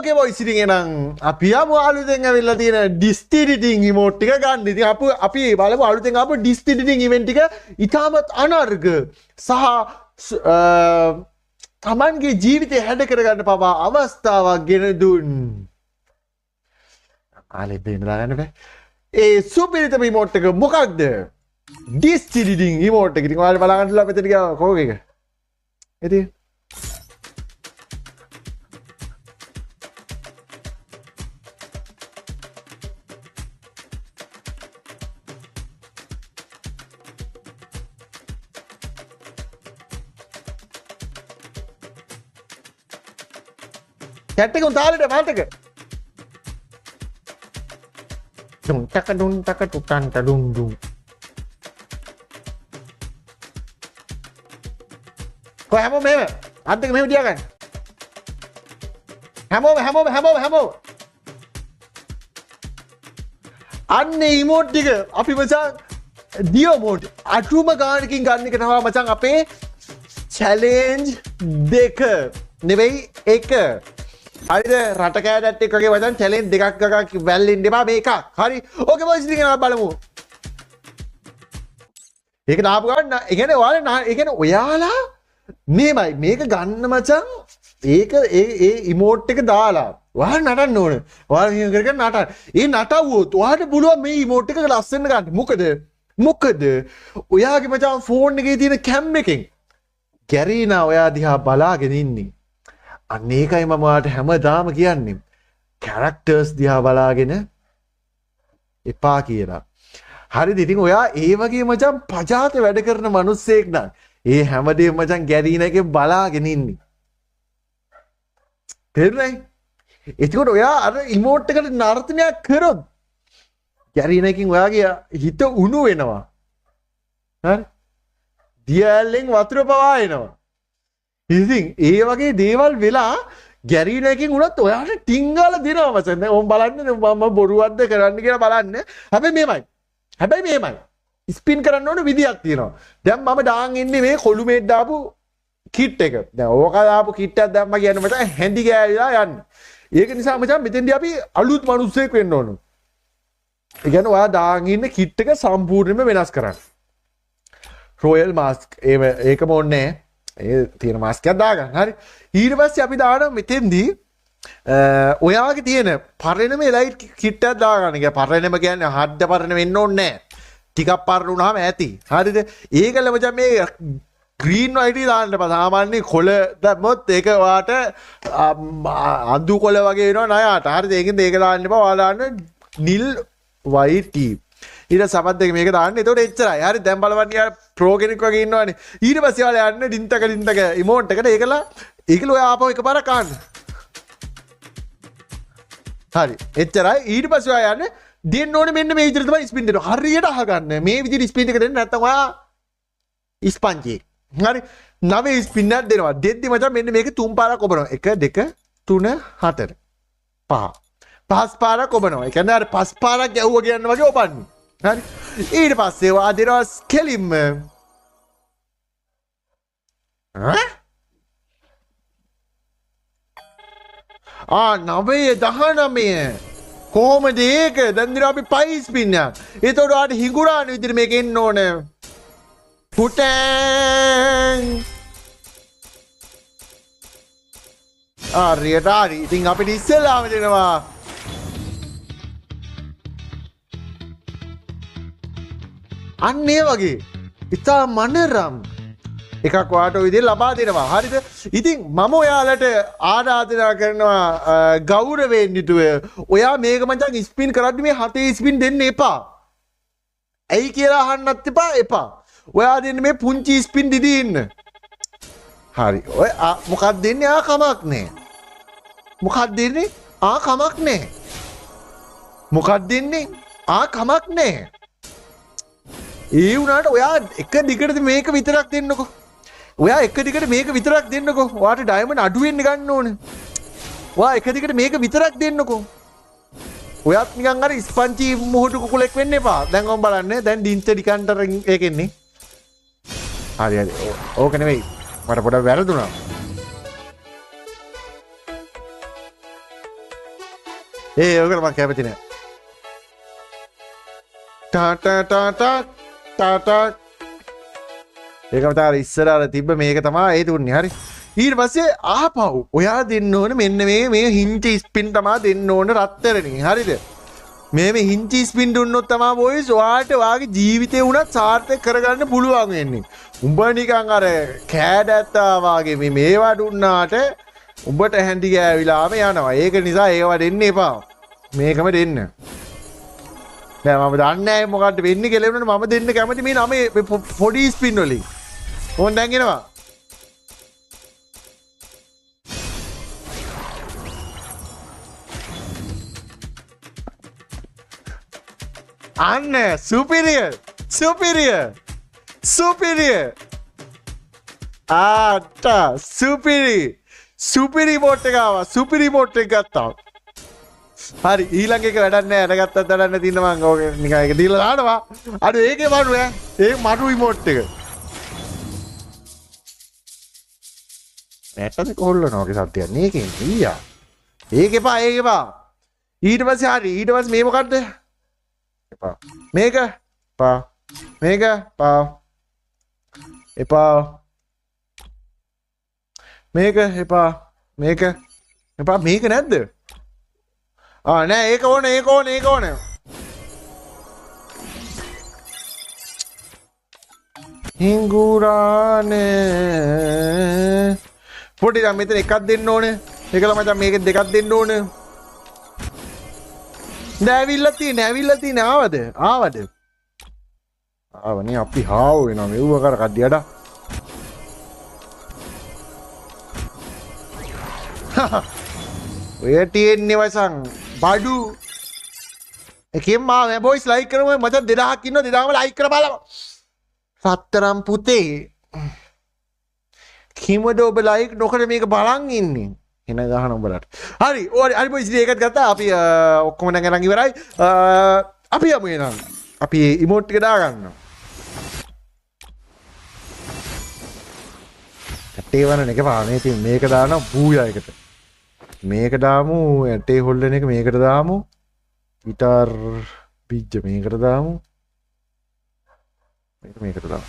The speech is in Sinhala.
ඕකේ බොයිස් ඉතින් එහෙනම් අපි ආමු අලුතෙන් ඇවිල්ලා තියෙන ඩිස්ටි එඩිටින් ඉමෝට් ටික ගන්න. ඉතින් අපි බලමු අලුතෙන් ආපු ඩිස්ටි එඩිටින් ඉවෙන්ට් ටික ඉතාමත් අනර්ග සහ තමන්ගේ ජීවිතය හැඩ කරගන්න පවා අවස්ථාවක් ගෙන දුන්. ආලේ දෙන්න දාන්න බෑ. ඒ සුපිරිතම ඉමෝට් එක මොකක්ද? ඩිස්ටි එඩිටින් ඉමෝට් එක. ඉතින් ඔයාලා බලගන්නලා මෙතන ගියා කොහොම එක. ඉතින් chat එක උන්තාලට මාතක දුන් තක තුටන් තඩුන් දුන් කො හැමෝම මෙහෙම අත් දෙක මෙහෙම තියාගන්න හැමෝම අන්න ඉමෝට් ටික අපි මචං ඩියෝ මෝඩ් අටුම ගානකින් ගන්න එක තමයි මචං අපේ චැලෙන්ජ් දෙක නෙවෙයි එක හරිද රට කෑඩට් එක්ක වගේ වචන් චැලෙන්ජ් දෙකක් ගගා වැල්ලෙන්න එපා මේක හරි ඕකේ බොයිස් ඉතින් අපි බලමු ඒක නාපු ගන්න ඒ කියන්නේ ඔයාලා ඒ කියන්නේ ඔයාලා මේමයි මේක ගන්න මචං ඒක ඒ ඉමෝට් එක දාලා ඔයාලා නටන්න ඕන ඔයාලා මෙහෙම කරගෙන නටන්න ඒ නටවුවොත් ඔයාලට පුළුවන් මේ ඉමෝට් එක ලස්සන ගන්න මොකද ඔයාගේ මචං ෆෝන් එකේ තියෙන කැම් එකෙන් ගැරීනා ඔයා දිහා බලාගෙන ඉන්නේ අන්න ඒකයි මම ඔයාලට හැමදාම කියන්නේ කැරක්ටර්ස් දිහා බලාගෙන එපා කියලා. හරිද? ඉතින් ඔයා ඒ වගේ මචං පජාත වැඩ කරන මිනිස්සෙක් නම් ඒ හැමදේම මචං ගැරීන එකේ බලාගෙන ඉන්නේ. තේරුණායි? එතකොට ඔයා අර ඉමෝට් එකට නර්තනයක් කරොත් ගැරීන එකකින් ඔයාගේ හිත උණු වෙනවා. හරි? දියැලෙන් වතුර පවා එනවා. ඉතින් ඒ වගේ දේවල් වෙලා ගැරීන එකකින් උනත් ඔයාට ටිංගාල දෙනවා මචං. දැන් ඕම් බලන්න මම බොරුවක්ද කරන්න කියලා බලන්න. හැබැයි මේමයි. ස්පින් කරන්න ඕන විදියක් තියෙනවා. දැන් මම දාන් ඉන්නේ මේ කොළු මේට් දාපු කිට් එක. දැන් ඕක දාපු කිට් එකක් දැම්ම කියන්නේ මචං හැඳි ගෑවිලා යන්නේ. ඒක නිසා මචං මෙතෙන්දී අපි අලුත් මිනිස්සෙක් වෙන්න ඕන. ඒ කියන්නේ ඔයා දාන් ඉන්න කිට් එක සම්පූර්ණයෙන්ම වෙනස් කරන්න. රොයල් මාස්ක් ඒකම ඕනේ ඒ තියෙන මාස්ක් එකක් දාගන්න. හරි. ඊට පස්සේ අපි දානවා මෙතෙන්දී ඔයාගේ තියෙන පරණම ලයිට් කිට් එකක් දාගන්න. ඒ පරණම කියන්නේ හද්ද පරණ වෙන්න ඕනේ නැහැ. ටිකක් පරණ වුණාම ඇති. හරිද? ඒකල මචං මේ ග්‍රීන් වයිට් දාන්න බෑ. සාමාන්‍ය කොළ දැම්මොත් ඒක ඔයාට අඳු කොළ වගේ වෙනවා නයාට. හරිද? ඒකෙන්ද ඒක දාන්න එපා. ඔයා දාන්න නිල් වයිට් ඊට සමත් දෙක මේක දාන්න. එතකොට එච්චරයි. හරි දැන් බලවන්න යාර ප්‍රෝ කෙනෙක් වගේ ඉන්නවනේ. ඊට පස්සේ ඔයාලා යන්න ඩින්තක ඉමෝට් එකට ඒකල ඔයා ආපහු එකපාරක් ආන්න. හරි. එච්චරයි. ඊට පස්සේ ඔයා යන්න දෙන්න ඕනේ මෙන්න මේ විදිහට තමයි ස්පින් දෙනවා. හරියට අහගන්න. මේ විදිහට ස්පින් එක දෙන්න නැත්නම් ඔයා ස්පන්ජි. හරි. 9 ස්පින් එකක් දෙනවා. දෙද්දි මචං මෙන්න මේක 3 පාරක් ඔබනවා. 1 2 3 4 5. 5 පාරක් ඔබනවා. ඒ කියන්නේ අර 5 පාරක් ගැහුවා කියන්න වගේ ඔබන්නේ. හරි. ඊට පස්සේ ඔයා දෙනවා ස්කෙලින්ම නවය 19 කොහොමද ඒක? දැන් දින අපි පයි ස්පින් එකක්. ඒතකොට ඔයාට හිඟුරාන විදිහට මේක එන්න ඕන. පුටෙන් හරි. ඉතින් අපිට ඉස්සෙල්ලාම දෙනවා අන්න ඒ වගේ ඉතා මනරම් එකක් ඔයාට ඔය විදිහට ලබා දෙනවා. හරිද? ඉතින් මම ඔයාලට ආරාධනා කරනවා ගෞරවයෙන් යුතුව ඔයා මේක මචං ස්පින් කරද්දි මේ 7 ස්පින් දෙන්න එපා. ඇයි කියලා අහන්නත් එපා. ඔයා දෙන්න මේ පුංචි ස්පින් දිදී ඉන්න. හරි. ඔය මොකක්ද දෙන්නේ? කමක් නැහැ. මොකක්ද දෙන්නේ? කමක් නැහැ. මොකක්ද දෙන්නේ? කමක් නැහැ. ඒ වුණාට ඔයා එක දිගට මේක විතරක් දෙන්නකෝ. ඔයා එක දිගට මේක විතරක් දෙන්නකෝ. ඔයාට ඩයමන්ඩ් අඩු වෙන්න ගන්න ඕනේ. ඔයා එක දිගට මේක විතරක් දෙන්නකෝ. ඔයාත් නිකන් අර ස්පන්චි මොහොතු කුකුලෙක් වෙන්න එපා. දැන් ඔම් බලන්න. දැන් ඩින්ච ඩිකන්ටර් එකෙන්නේ. හරි. ඕක නෙවෙයි. මට පොඩක් වැරදුනා. ඔකට මම කැමති නෑ. ටා ඒකම තමයි ඉස්සර අර තිබ්බ මේක තමයි ඒ දුන්නේ. හරි. ඊට පස්සේ ආපහු ඔයා දෙන්න ඕන මෙන්න මේ හින්ටි ස්පින් තමයි දෙන්න ඕන රත්තරනේ. හරිද? මේ හින්ටි ස්පින් දුන්නොත් තමයි බොයිස් ඔයාට වාගේ ජීවිතේ උනත් සාර්ථක කරගන්න පුළුවන් වෙන්නේ. උඹ නිකන් අර කෑඩැත්තා වාගේ මේවා දුන්නාට උඹට හැන්ඩි ගෑවිලාම යනවා. ඒක නිසා ඒවා දෙන්න එපා. මේකම දෙන්න. නෑ මම දන්නේ නැහැ මොකක්ද වෙන්නේ කියලා මම දෙන්න කැමති මේ නම පොඩි ස්පින් වලින්. ඕන් දැන් එනවා. අන්න superior superior bot එක ආවා. superior bot එක ගත්තා. හරි ඊළඟ එක වැඩක් නැහැ. අරගත්තත් වැඩක් නැති ඉන්න මං ඕක නිකන් ඒක දීලා දානවා. අර ඒකේ මඩු ඈ. ඒක මඩු රිමෝට් එක. නැටද කොල්ලනවා ඔගේ සත්‍යයක් නේකෙන් ඊයා. ඒක එපා. ඊට පස්සේ හරි ඊට පස්සේ මේ මොකද්ද? එපා. මේක එපා. මේක එපා. මේක එපා. මේක නැද්ද? නෑ ඒක ඕන. හිංගුරානේ පොඩි දැන් මෙතන එකක් දෙන්න ඕනේ. ඒකල මචං මේකෙන් දෙකක් දෙන්න ඕනේ. ඇවිල්ලා තියෙන ආවද? ආවනේ අපි හාව වෙනවා මෙව්ව කර කඩියට. ඔය තියෙන්නේ වසන් බඩු එකෙන් මාව බොයිස් ලයික් කරමු මචං 2000ක් ඉන්නවා 2000ම ලයික් කරලා බලමු. සතරම් පුතේ කිමද ඔබ ලයික් නොකර මේක බලන් ඉන්නේ? එන ගහන උඹලට. හරි බොයිස් ඒකත් ගත්තා. අපි ඔක්කොම දැන් අරන් ඉවරයි. අපි යමු එහෙනම්. අපි ඉමෝට් ටික දාගන්නවා. කටේ වරන එක පානේ ඉතින් මේක දානවා බූයා එකට. මේක දාමු ඇටේ හොල්ලන එක මේකට දාමු. ගිටාර් බීජ මේකට දාමු. මේකට දාමු.